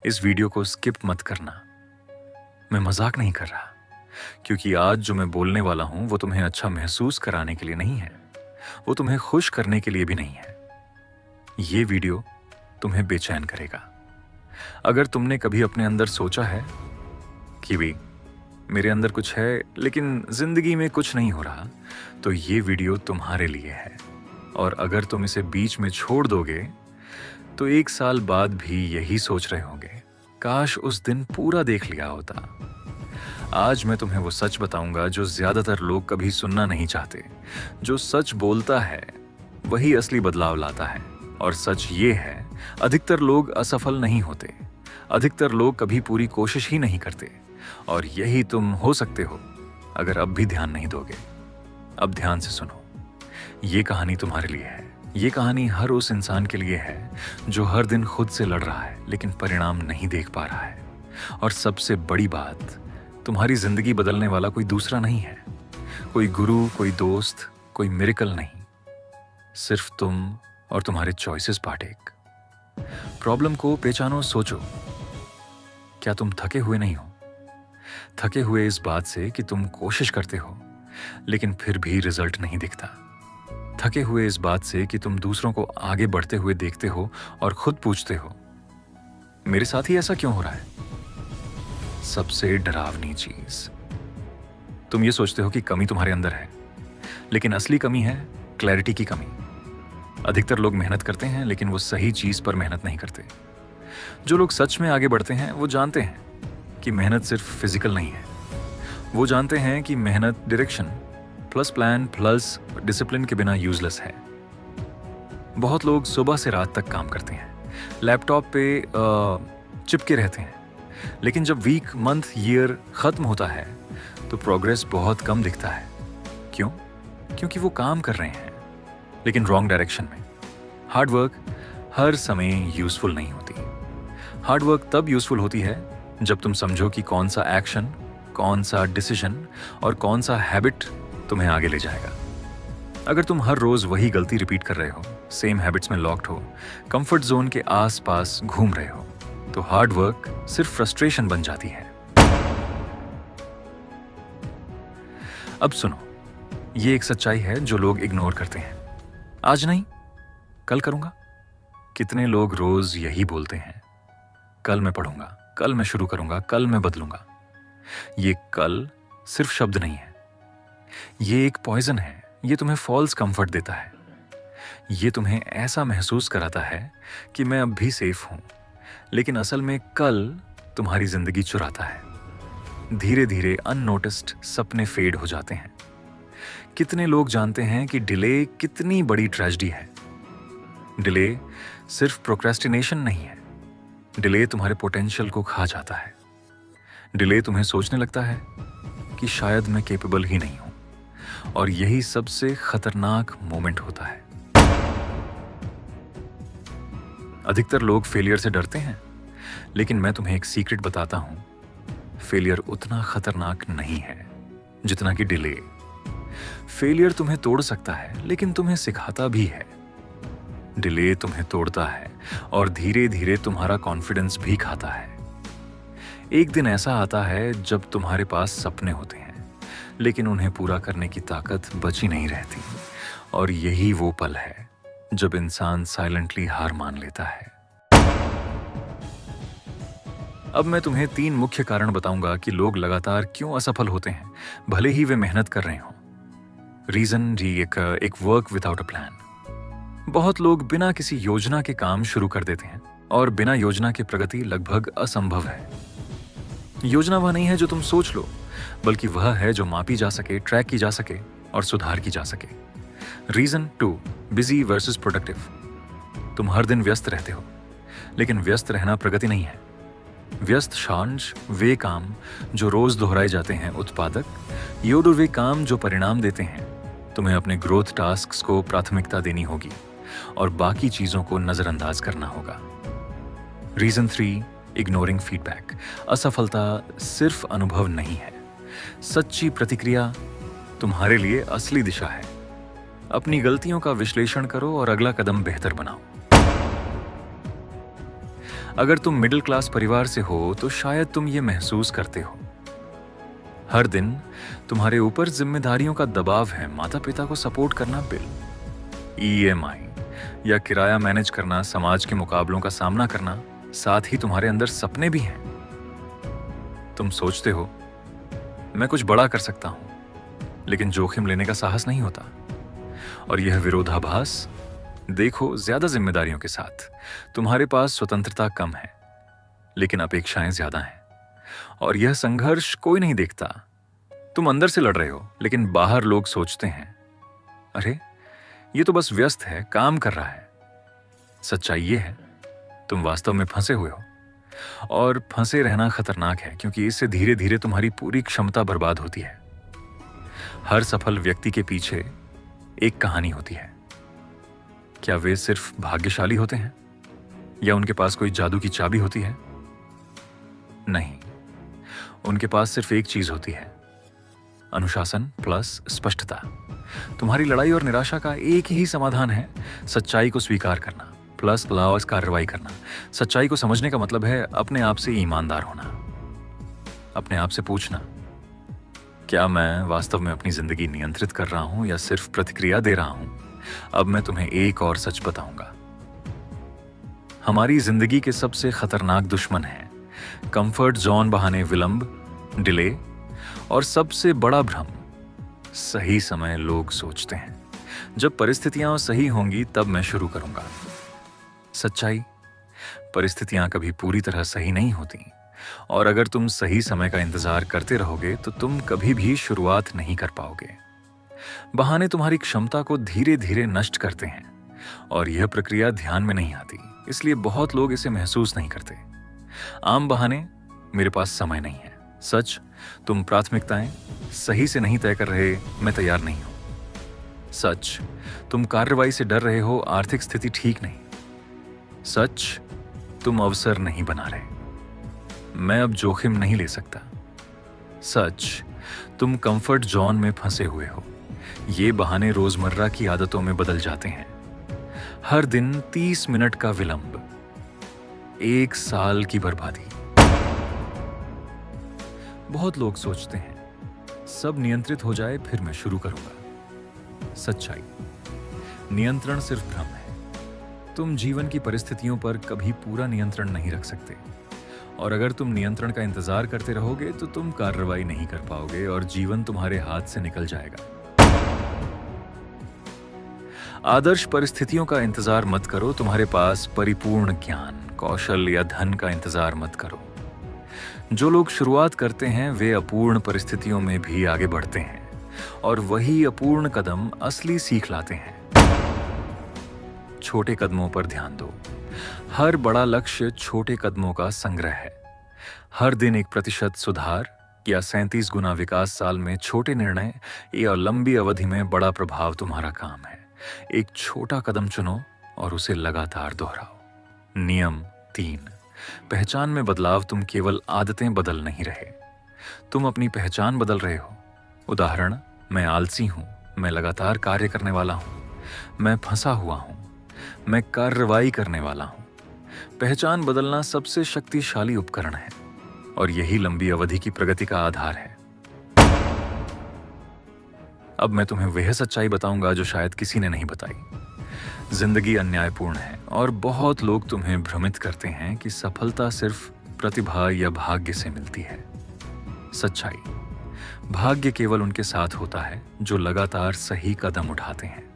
इस वीडियो को स्किप मत करना। मैं मजाक नहीं कर रहा, क्योंकि आज जो मैं बोलने वाला हूं वो तुम्हें अच्छा महसूस कराने के लिए नहीं है, वो तुम्हें खुश करने के लिए भी नहीं है। ये वीडियो तुम्हें बेचैन करेगा। अगर तुमने कभी अपने अंदर सोचा है कि भी मेरे अंदर कुछ है लेकिन जिंदगी में कुछ नहीं हो रहा, तो ये वीडियो तुम्हारे लिए है। और अगर तुम इसे बीच में छोड़ दोगे तो 1 साल बाद भी यही सोच रहे होंगे, काश उस दिन पूरा देख लिया होता। आज मैं तुम्हें वो सच बताऊंगा जो ज्यादातर लोग कभी सुनना नहीं चाहते। जो सच बोलता है वही असली बदलाव लाता है। और सच ये है, अधिकतर लोग असफल नहीं होते, अधिकतर लोग कभी पूरी कोशिश ही नहीं करते। और यही तुम हो सकते हो अगर अब भी ध्यान नहीं दोगे। अब ध्यान से सुनो, ये कहानी तुम्हारे लिए है। ये कहानी हर उस इंसान के लिए है जो हर दिन खुद से लड़ रहा है लेकिन परिणाम नहीं देख पा रहा है। और सबसे बड़ी बात, तुम्हारी जिंदगी बदलने वाला कोई दूसरा नहीं है, कोई गुरु, कोई दोस्त, कोई मिरेकल नहीं, सिर्फ तुम और तुम्हारे चॉइसेस पार्ट एक। प्रॉब्लम को पहचानो, सोचो, क्या तुम थके हुए नहीं हो? थके हुए इस बात से कि तुम कोशिश करते हो लेकिन फिर भी रिजल्ट नहीं दिखता। थके हुए इस बात से कि तुम दूसरों को आगे बढ़ते हुए देखते हो और खुद पूछते हो, मेरे साथ ही ऐसा क्यों हो रहा है? सबसे डरावनी चीज, तुम ये सोचते हो कि कमी तुम्हारे अंदर है, लेकिन असली कमी है क्लैरिटी की कमी। अधिकतर लोग मेहनत करते हैं लेकिन वो सही चीज पर मेहनत नहीं करते। जो लोग सच में आगे बढ़ते हैं वो जानते हैं कि मेहनत सिर्फ फिजिकल नहीं है। वो जानते हैं कि मेहनत direction plus plan plus discipline के बिना यूजलेस है। बहुत लोग सुबह से रात तक काम करते हैं, लैपटॉप पे चिपके रहते हैं, लेकिन जब वीक, मंथ, ईयर खत्म होता है तो प्रोग्रेस बहुत कम दिखता है। क्यों? क्योंकि वो काम कर रहे हैं लेकिन रॉन्ग डायरेक्शन में। हार्ड वर्क हर समय यूजफुल नहीं होती। हार्ड वर्क तब यूजफुल होती है जब तुम समझो कि कौन सा एक्शन, कौन सा डिसीजन और कौन सा हैबिट तुम्हें आगे ले जाएगा। अगर तुम हर रोज वही गलती रिपीट कर रहे हो, सेम हैबिट्स में लॉक्ड हो, कंफर्ट जोन के आसपास घूम रहे हो, तो हार्ड वर्क सिर्फ फ्रस्ट्रेशन बन जाती है। अब सुनो, ये एक सच्चाई है जो लोग इग्नोर करते हैं। आज नहीं, कल करूंगा। कितने लोग रोज यही बोलते हैं, कल मैं पढ़ूंगा, कल मैं शुरू करूंगा, कल मैं बदलूंगा। ये कल सिर्फ शब्द नहीं है, ये एक पॉइजन है। ये तुम्हें फॉल्स कंफर्ट देता है। ये तुम्हें ऐसा महसूस कराता है कि मैं अब भी सेफ हूं, लेकिन असल में कल तुम्हारी जिंदगी चुराता है। धीरे धीरे अननोटिस्ड सपने फेड हो जाते हैं। कितने लोग जानते हैं कि डिले कितनी बड़ी ट्रेजेडी है? डिले सिर्फ प्रोक्रेस्टिनेशन नहीं है, डिले तुम्हारे पोटेंशियल को खा जाता है। डिले तुम्हें सोचने लगता है कि शायद मैं केपेबल ही नहीं हूं, और यही सबसे खतरनाक मोमेंट होता है। अधिकतर लोग फेलियर से डरते हैं, लेकिन मैं तुम्हें एक सीक्रेट बताता हूं, फेलियर उतना खतरनाक नहीं है जितना कि डिले। फेलियर तुम्हें तोड़ सकता है लेकिन तुम्हें सिखाता भी है। डिले तुम्हें तोड़ता है और धीरे धीरे तुम्हारा कॉन्फिडेंस भी खाता है। एक दिन ऐसा आता है जब तुम्हारे पास सपने होते हैं लेकिन उन्हें पूरा करने की ताकत बची नहीं रहती, और यही वो पल है जब इंसान साइलेंटली हार मान लेता है। अब मैं तुम्हें 3 मुख्य कारण बताऊंगा कि लोग लगातार क्यों असफल होते हैं, भले ही वे मेहनत कर रहे हों। रीजन जी एक वर्क विदाउट अ प्लान। बहुत लोग बिना किसी योजना के काम शुरू कर देते हैं, और बिना योजना के प्रगति लगभग असंभव है। योजना वह नहीं है जो तुम सोच लो, बल्कि वह है जो मापी जा सके, ट्रैक की जा सके और सुधार की जा सके। Reason 2, busy versus productive. तुम हर दिन व्यस्त रहते हो, लेकिन व्यस्त रहना प्रगति नहीं है। व्यस्त शांश वे काम जो रोज दोहराए जाते हैं उत्पादक, योडो वे काम जो परिणाम देते हैं। तुम्हें अपने ग्रोथ टास्क्स को प्राथमिकता देनी होगी और बाकी चीजों को नजरअंदाज करना होगा। Reason 3, ignoring feedback. असफलता सिर्फ अनुभव नहीं है, सच्ची प्रतिक्रिया तुम्हारे लिए असली दिशा है। अपनी गलतियों का विश्लेषण करो और अगला कदम बेहतर बनाओ। अगर तुम मिडिल क्लास परिवार से हो तो शायद तुम ये महसूस करते हो। हर दिन तुम्हारे ऊपर जिम्मेदारियों का दबाव है, माता पिता को सपोर्ट करना, बिल, ईएमआई या किराया मैनेज करना, समाज के मुकाबलों का सामना करना, साथ ही तुम्हारे अंदर सपने भी हैं। तुम सोचते हो मैं कुछ बड़ा कर सकता हूं, लेकिन जोखिम लेने का साहस नहीं होता। और यह विरोधाभास देखो, ज्यादा जिम्मेदारियों के साथ तुम्हारे पास स्वतंत्रता कम है, लेकिन अपेक्षाएं ज्यादा हैं। और यह संघर्ष कोई नहीं देखता। तुम अंदर से लड़ रहे हो, लेकिन बाहर लोग सोचते हैं, अरे ये तो बस व्यस्त है, काम कर रहा है। सच्चाई ये है, तुम वास्तव में फंसे हुए हो। और फंसे रहना खतरनाक है, क्योंकि इससे धीरे धीरे तुम्हारी पूरी क्षमता बर्बाद होती है। हर सफल व्यक्ति के पीछे एक कहानी होती है। क्या वे सिर्फ भाग्यशाली होते हैं, या उनके पास कोई जादू की चाबी होती है? नहीं, उनके पास सिर्फ एक चीज होती है, अनुशासन प्लस स्पष्टता। तुम्हारी लड़ाई और निराशा का एक ही समाधान है, सच्चाई को स्वीकार करना प्लस लाओस कार्रवाई करना। सच्चाई को समझने का मतलब है अपने आप से ईमानदार होना, अपने आप से पूछना, क्या मैं वास्तव में अपनी जिंदगी नियंत्रित कर रहा हूं या सिर्फ प्रतिक्रिया दे रहा हूं? अब मैं तुम्हें एक और सच बताऊंगा। हमारी जिंदगी के सबसे खतरनाक दुश्मन हैं कंफर्ट जोन बहाने विलंब, डिले, और सबसे बड़ा भ्रम, सही समय। लोग सोचते हैं जब परिस्थितियां सही होंगी तब मैं शुरू करूंगा। सच्चाई, परिस्थितियां कभी पूरी तरह सही नहीं होती, और अगर तुम सही समय का इंतजार करते रहोगे तो तुम कभी भी शुरुआत नहीं कर पाओगे। बहाने तुम्हारी क्षमता को धीरे धीरे नष्ट करते हैं, और यह प्रक्रिया ध्यान में नहीं आती, इसलिए बहुत लोग इसे महसूस नहीं करते। आम बहाने, मेरे पास समय नहीं है। सच, तुम प्राथमिकताएं सही से नहीं तय कर रहे, मैं तैयार नहीं हूं। सच, तुम कार्रवाई से डर रहे हो, आर्थिक स्थिति ठीक नहीं। सच, तुम अवसर नहीं बना रहे, मैं अब जोखिम नहीं ले सकता। सच, तुम कंफर्ट जोन में फंसे हुए हो। ये बहाने रोजमर्रा की आदतों में बदल जाते हैं। हर दिन 30 मिनट का विलंब, 1 साल की बर्बादी। बहुत लोग सोचते हैं सब नियंत्रित हो जाए फिर मैं शुरू करूंगा। सच्चाई, नियंत्रण सिर्फ भ्रम है। तुम जीवन की परिस्थितियों पर कभी पूरा नियंत्रण नहीं रख सकते, और अगर तुम नियंत्रण का इंतजार करते रहोगे तो तुम कार्रवाई नहीं कर पाओगे और जीवन तुम्हारे हाथ से निकल जाएगा। आदर्श परिस्थितियों का इंतजार मत करो, तुम्हारे पास परिपूर्ण ज्ञान, कौशल या धन का इंतजार मत करो। जो लोग शुरुआत करते हैं वे अपूर्ण परिस्थितियों में भी आगे बढ़ते हैं, और वही अपूर्ण कदम असली सीख लाते हैं। छोटे कदमों पर ध्यान दो। हर बड़ा लक्ष्य छोटे कदमों का संग्रह है। हर दिन 1% सुधार या 37 गुना विकास साल में छोटे निर्णय या लंबी अवधि में बड़ा प्रभाव तुम्हारा काम है। एक छोटा कदम चुनो और उसे लगातार दोहराओ। नियम 3, पहचान में बदलाव। तुम केवल आदतें बदल नहीं रहे, तुम अपनी पहचान बदल रहे हो। उदाहरण, मैं आलसी हूं, मैं लगातार कार्य करने वाला हूं, मैं फंसा हुआ हूं, मैं कार्रवाई करने वाला हूं। पहचान बदलना सबसे शक्तिशाली उपकरण है, और यही लंबी अवधि की प्रगति का आधार है। अब मैं तुम्हें वह सच्चाई बताऊंगा जो शायद किसी ने नहीं बताई। जिंदगी अन्यायपूर्ण है, और बहुत लोग तुम्हें भ्रमित करते हैं कि सफलता सिर्फ प्रतिभा या भाग्य से मिलती है। सच्चाई, भाग्य केवल उनके साथ होता है जो लगातार सही कदम उठाते हैं।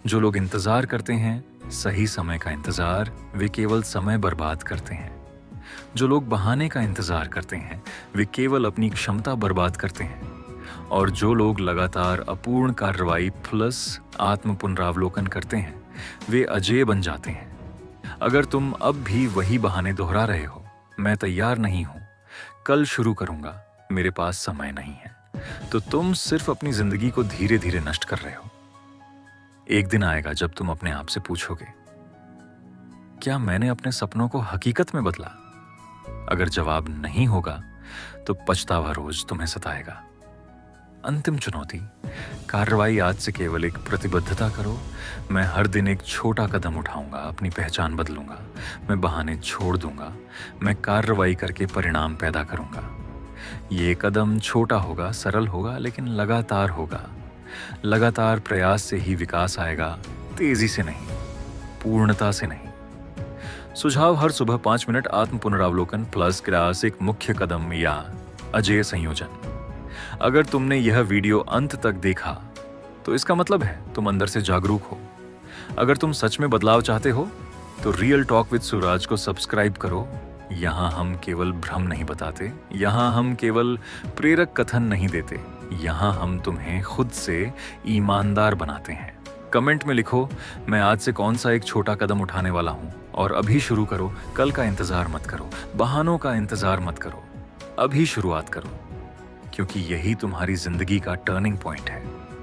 जो लोग इंतजार करते हैं, सही समय का इंतजार, वे केवल समय बर्बाद करते हैं। जो लोग बहाने का इंतजार करते हैं, वे केवल अपनी क्षमता बर्बाद करते हैं। और जो लोग लगातार अपूर्ण कार्रवाई प्लस आत्म पुनरावलोकन करते हैं, वे अजेय बन जाते हैं। अगर तुम अब भी वही बहाने दोहरा रहे हो, मैं तैयार नहीं हूं, कल शुरू करूंगा, मेरे पास समय नहीं है, तो तुम सिर्फ अपनी जिंदगी को धीरे धीरे नष्ट कर रहे हो। एक दिन आएगा जब तुम अपने आप से पूछोगे, क्या मैंने अपने सपनों को हकीकत में बदला? अगर जवाब नहीं होगा तो पछतावा रोज तुम्हें सताएगा। अंतिम चुनौती, कार्रवाई आज से केवल एक प्रतिबद्धता करो। मैं हर दिन एक छोटा कदम उठाऊंगा, अपनी पहचान बदलूंगा, मैं बहाने छोड़ दूंगा, मैं कार्रवाई करके परिणाम पैदा करूंगा। ये कदम छोटा होगा, सरल होगा, लेकिन लगातार होगा। लगातार प्रयास से ही विकास आएगा, तेजी से नहीं, पूर्णता से नहीं। सुझाव: हर सुबह 5 मिनट आत्म पुनरावलोकन प्लस क्लास एक मुख्य कदम या अजेय संयोजन। अगर तुमने यह वीडियो अंत तक देखा तो इसका मतलब है तुम अंदर से जागरूक हो। अगर तुम सच में बदलाव चाहते हो तो रियल टॉक विद सूरज को सब्सक्राइब करो। यहाँ हम केवल भ्रम नहीं बताते, यहाँ हम केवल प्रेरक कथन नहीं देते, यहाँ हम तुम्हें खुद से ईमानदार बनाते हैं। कमेंट में लिखो, मैं आज से कौन सा एक छोटा कदम उठाने वाला हूँ, और अभी शुरू करो। कल का इंतजार मत करो, बहानों का इंतजार मत करो, अभी शुरुआत करो, क्योंकि यही तुम्हारी जिंदगी का टर्निंग पॉइंट है।